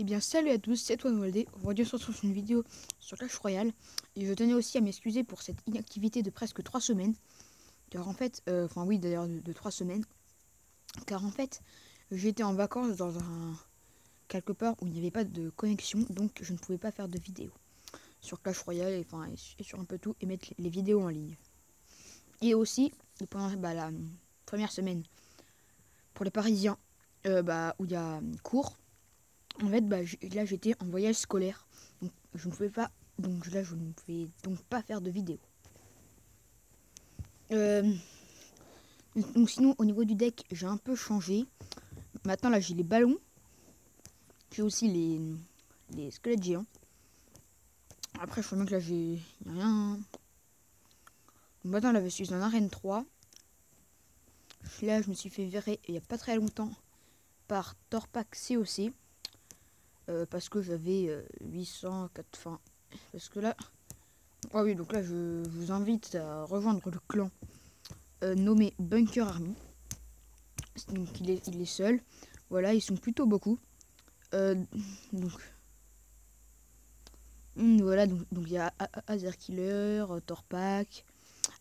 bien salut à tous, c'est toi Noldé. Aujourd'hui on se retrouve sur une vidéo sur Clash Royale. Et je tenais aussi à m'excuser pour cette inactivité de presque 3 semaines. Car en fait, enfin oui d'ailleurs de 3 semaines. Car en fait, j'étais en vacances dans quelque part où il n'y avait pas de connexion. Donc je ne pouvais pas faire de vidéo sur Clash Royale et sur un peu tout et mettre les vidéos en ligne. Et aussi, pendant la première semaine, pour les Parisiens, où il y a cours. En fait, là j'étais en voyage scolaire, donc je ne pouvais pas, donc là je ne pouvais donc pas faire de vidéo. Donc sinon au niveau du deck j'ai un peu changé. Maintenant là j'ai les ballons, j'ai aussi les squelettes géants. Après je crois bien que là j'ai rien. Donc maintenant là je suis en arène 3. Là je me suis fait virer il n'y a pas très longtemps par Torpac COC. Parce que j'avais 804 fins. Parce que là... Ah oui, donc là je vous invite à rejoindre le clan nommé Bunker Army. Donc il est seul. Voilà, ils sont plutôt beaucoup. Donc voilà, donc il y a Azer Killer, Torpac,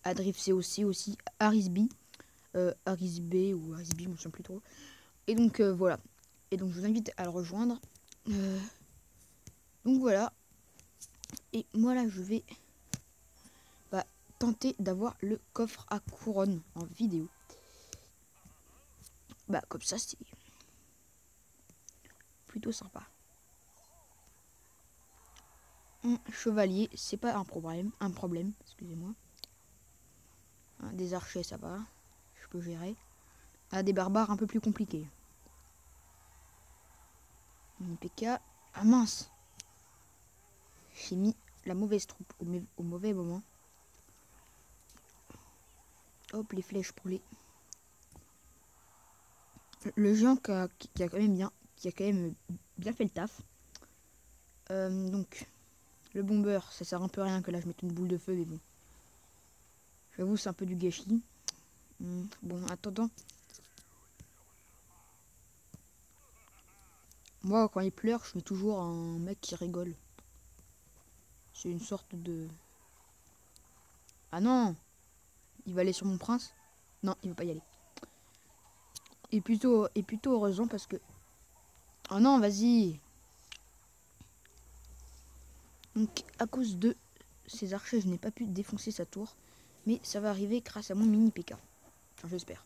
Adrift COC aussi, Aris B ou Aris B, je me souviens plus trop. Et donc voilà. Et donc je vous invite à le rejoindre. Donc voilà. Et moi là je vais tenter d'avoir le coffre à couronne en vidéo. Comme ça c'est plutôt sympa. Un chevalier, c'est pas un problème, excusez-moi. Des archers, ça va, je peux gérer. Des barbares un peu plus compliqués. Une PK. Ah mince, j'ai mis la mauvaise troupe au mauvais moment. Hop, les flèches brûlées. Le géant qui a quand même bien fait le taf. Donc le bomber, ça sert un peu à rien que là je mette une boule de feu, mais bon. J'avoue, c'est un peu du gâchis. Bon, attendant. Moi, quand il pleure, je suis toujours un mec qui rigole. C'est une sorte de... Ah non! Il va aller sur mon prince? Non, il va pas y aller. Et plutôt heureusement parce que... Oh non, vas-y! Donc, à cause de ces archers, je n'ai pas pu défoncer sa tour. Mais ça va arriver grâce à mon mini PK. Enfin, j'espère.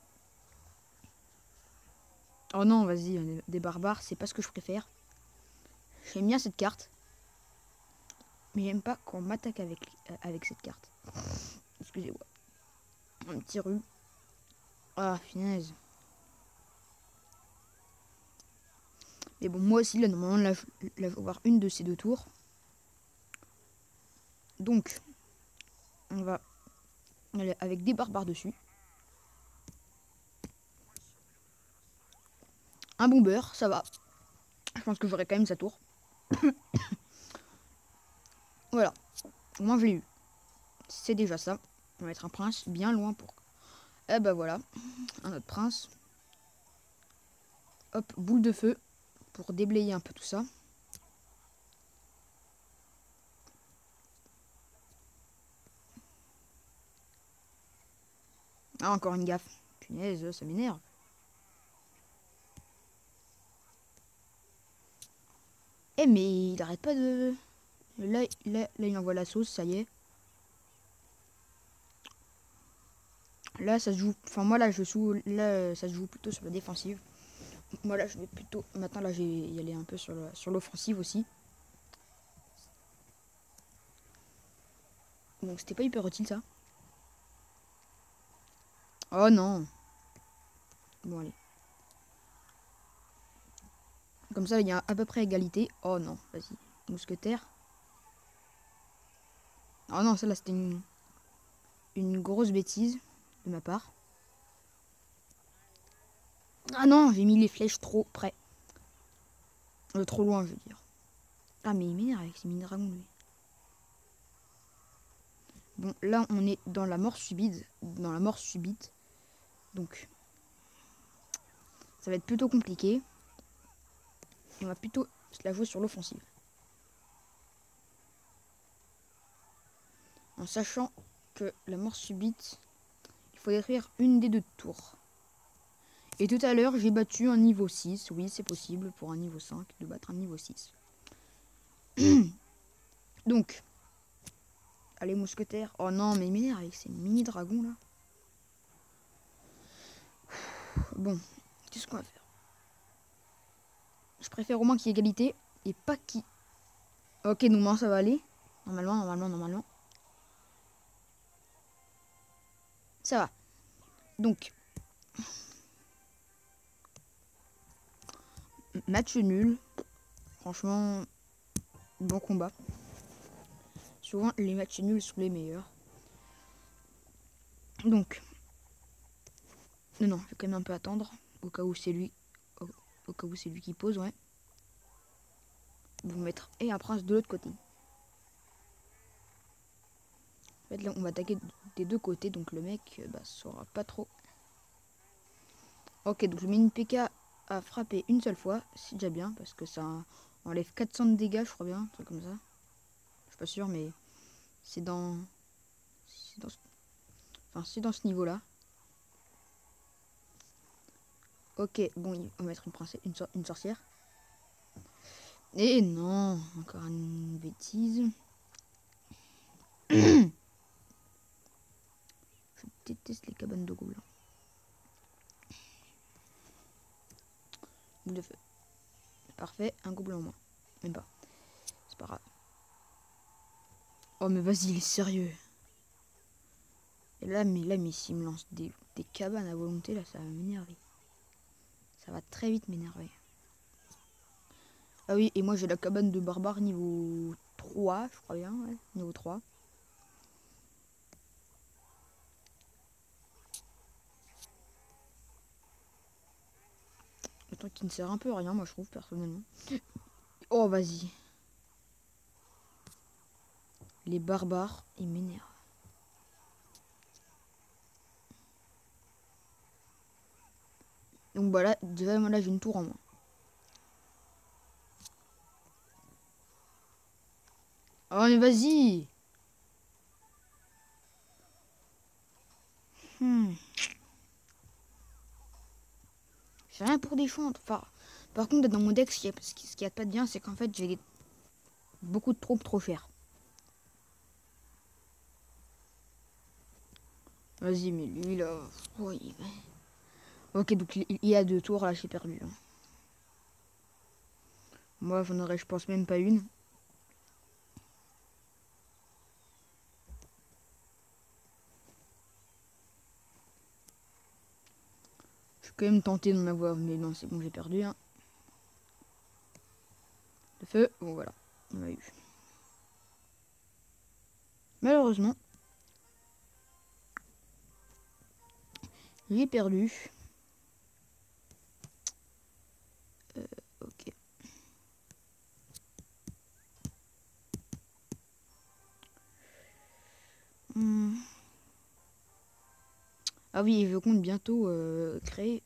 Oh non, vas-y, des barbares, c'est pas ce que je préfère. J'aime bien cette carte. Mais j'aime pas qu'on m'attaque avec cette carte. Excusez-moi. Un petit rue. Ah, finesse. Mais bon, moi aussi, là, normalement, là, je vais avoir une de ces deux tours. Donc, on va aller avec des barbares dessus. Un bomber, ça va. Je pense que j'aurai quand même sa tour. Voilà. Au moins, je l'ai eu. C'est déjà ça. On va mettre un prince bien loin pour... Eh ben voilà. Un autre prince. Hop, boule de feu. Pour déblayer un peu tout ça. Ah, encore une gaffe. Punaise, ça m'énerve. Eh, mais il arrête pas de... Là, il envoie la sauce, ça y est. Là, ça se joue... Enfin, moi, là, ça se joue plutôt sur la défensive. Moi, là, je vais plutôt... Maintenant, là, je vais y aller un peu sur l'offensive aussi. Donc, c'était pas hyper utile, ça. Oh, non. Bon, allez. Comme ça, il y a à peu près égalité. Oh, non, vas-y. Mousquetaire. Oh, non, ça, là, c'était une grosse bêtise de ma part. Ah, non, j'ai mis les flèches trop près. Trop loin, je veux dire. Ah, mais il m'énerve avec ces mini-dragons, lui. Bon, là, on est dans la mort subite. Donc, ça va être plutôt compliqué. On va plutôt se la jouer sur l'offensive. En sachant que la mort subite, il faut détruire une des 2 tours. Et tout à l'heure, j'ai battu un niveau 6. Oui, c'est possible pour un niveau 5 de battre un niveau 6. Donc, allez mousquetaires. Oh non, mais il m'énerve avec ces mini dragons là. Bon, qu'est-ce qu'on va faire? Je préfère au moins qu'il y ait égalité et pas qui. Ok, donc moi ça va aller. Normalement. Ça va. Donc, match nul. Franchement, bon combat. Souvent, les matchs nuls sont les meilleurs. Donc, non, je vais quand même un peu attendre. Au cas où c'est lui. Au cas où c'est lui qui pose, ouais. Vous mettre et un prince de l'autre côté. En fait, là, on va attaquer des 2 côtés. Donc, le mec saura pas trop. Ok, donc je mets une PK à frapper une seule fois. C'est déjà bien parce que ça enlève 400 de dégâts, je crois bien. Un truc comme ça. Je suis pas sûr, mais c'est dans. C'est dans ce niveau-là. Ok, bon, on va mettre une princesse, une sorcière. Et non, encore une bêtise. Je déteste les cabanes de gobelins. Boule de feu. Parfait, un gobelin en moins. Même pas. C'est pas grave. Oh, mais vas-y, il est sérieux. Et là, mais s'il me lance des cabanes à volonté, là, ça va m'énerver. Ça va très vite m'énerver. Ah oui, et moi j'ai la cabane de barbare niveau 3, je crois bien, ouais, niveau 3. Le truc qui ne sert un peu à rien, moi je trouve, personnellement. Oh, vas-y. Les barbares, ils m'énervent. Donc voilà, déjà, moi là j'ai une tour en moins. Oh, mais vas-y. J'ai rien pour défendre. Enfin, par contre, dans mon deck, ce qu'il y a pas de bien, c'est qu'en fait, j'ai beaucoup de troupes trop chères. Vas-y, mais lui, là... Oh, ok, donc il y a 2 tours, là, j'ai perdu. Hein. Moi, j'en aurais, je pense, même pas une. Je suis quand même tenté d'en avoir, mais non, c'est bon, j'ai perdu. Hein. Le feu, bon, voilà, on a eu. Malheureusement, j'ai perdu. Ok. Ah oui, je compte bientôt créer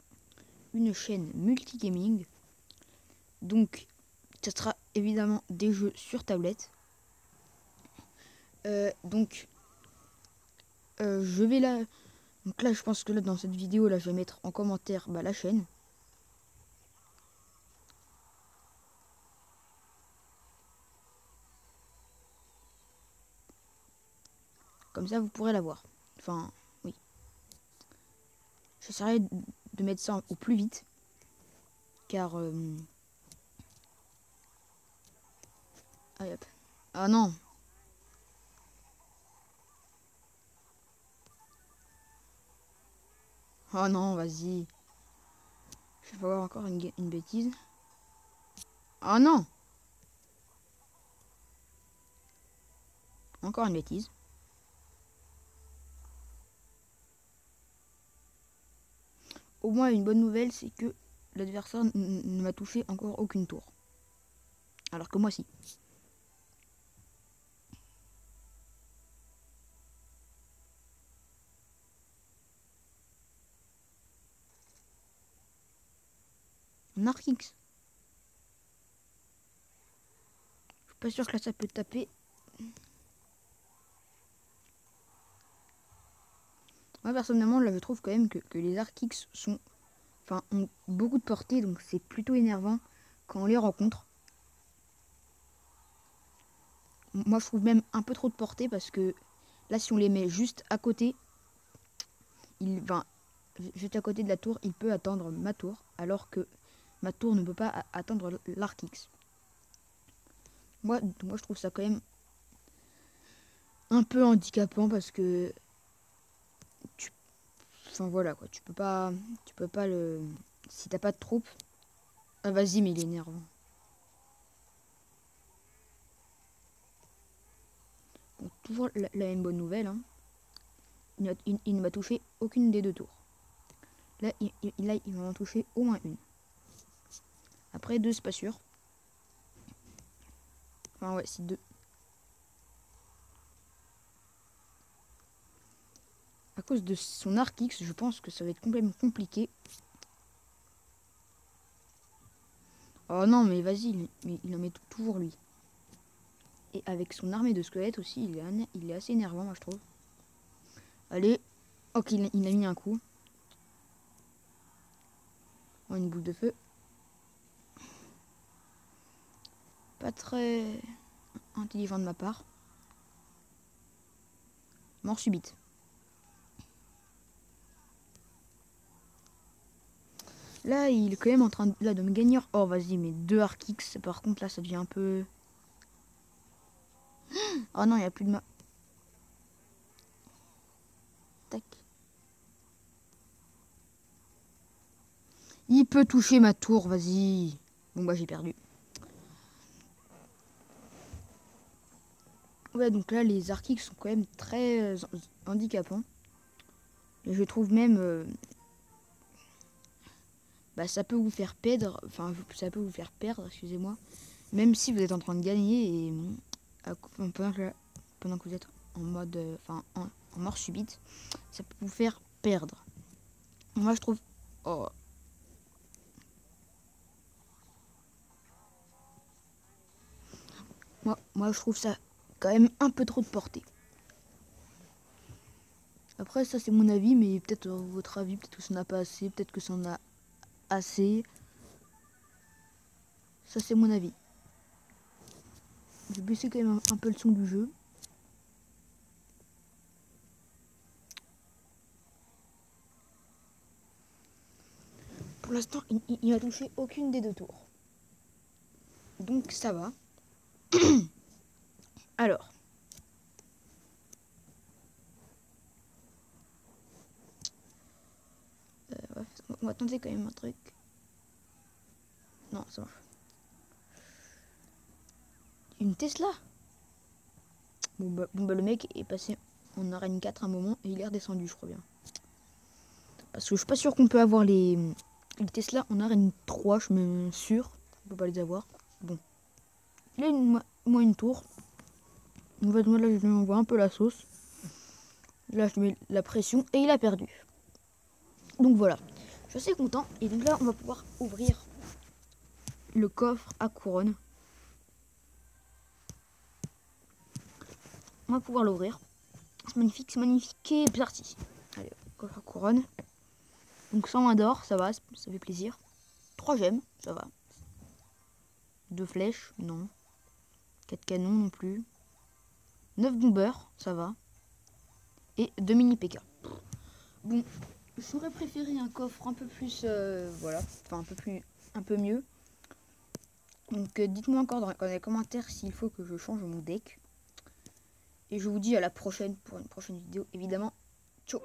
une chaîne multigaming. Donc, ça sera évidemment des jeux sur tablette. Donc, je vais là... Donc là, je pense que là, dans cette vidéo, là, je vais mettre en commentaire la chaîne. Comme ça, vous pourrez la voir. Enfin, oui. J'essaierai de mettre ça au plus vite. Car... Allez, hop. Ah non. Oh non, vas-y. Je vais pas avoir encore une bêtise. Oh non. Encore une bêtise. Au moins, une bonne nouvelle, c'est que l'adversaire ne m'a touché encore aucune tour. Alors que moi, si. Narkix. suis pas sûr que là ça peut taper. Moi personnellement là je trouve quand même que les Arc X ont beaucoup de portée, donc c'est plutôt énervant quand on les rencontre. Moi je trouve même un peu trop de portée parce que là si on les met juste à côté, juste à côté de la tour, il peut attendre ma tour, alors que ma tour ne peut pas attendre l'Arc X. Moi je trouve ça quand même un peu handicapant parce que voilà quoi, tu peux pas si t'as pas de troupes. Ah vas-y, mais il est énervant. Bon, toujours la même bonne nouvelle, hein. Il ne m'a touché aucune des deux tours. Là il va en toucher au moins une. Après deux c'est pas sûr. Enfin ouais, si deux. À cause de son Arc X, je pense que ça va être complètement compliqué. Oh non, mais vas-y, il en met toujours lui. Et avec son armée de squelettes aussi, il est assez énervant, moi je trouve. Allez, ok, il a mis un coup. Oh, une boule de feu. Pas très intelligent de ma part. Mort subite. Là, il est quand même en train de me gagner. Oh, vas-y, mais deux Arc X, par contre, là, ça devient un peu... Oh non, il n'y a plus de ma... Tac. Il peut toucher ma tour, vas-y. Bon, bah, j'ai perdu. Ouais, donc là, les Arc X sont quand même très handicapants. Et je trouve même... ça peut vous faire perdre. Enfin, ça peut vous faire perdre, excusez-moi. Même si vous êtes en train de gagner et... pendant que vous êtes en mode... en mort subite, ça peut vous faire perdre. Moi, je trouve... Oh. Moi, je trouve ça quand même un peu trop de portée. Après, ça, c'est mon avis, mais peut-être votre avis, peut-être que ça n'a pas assez, peut-être que ça en a assez. Ça, c'est mon avis. Je vais baisser quand même un peu le son du jeu. Pour l'instant, il n'a touché aucune des deux tours. Donc, ça va. Alors. On va tenter quand même un truc. Non, ça marche. Une Tesla. Bon bah, le mec est passé en arène 4 à un moment et il est redescendu, je crois bien. Parce que je suis pas sûr qu'on peut avoir les Tesla en arène 3, je suis même sûr. On peut pas les avoir. Bon. Il a moi une tour. En fait, moi là, je lui envoie un peu la sauce. Là, je mets la pression et il a perdu. Donc voilà. Je suis assez content. Et donc là, on va pouvoir ouvrir le coffre à couronne. On va pouvoir l'ouvrir. C'est magnifique et parti. Allez, coffre à couronne. Donc 120 d'or, ça va, ça fait plaisir. 3 gemmes, ça va. 2 flèches, non. 4 canons non plus. 9 bombers, ça va. Et 2 mini PK. Bon, j'aurais préféré un coffre un peu plus, voilà, enfin un peu mieux. Donc dites-moi encore dans les commentaires s'il faut que je change mon deck. Et je vous dis à la prochaine pour une prochaine vidéo, évidemment. Ciao.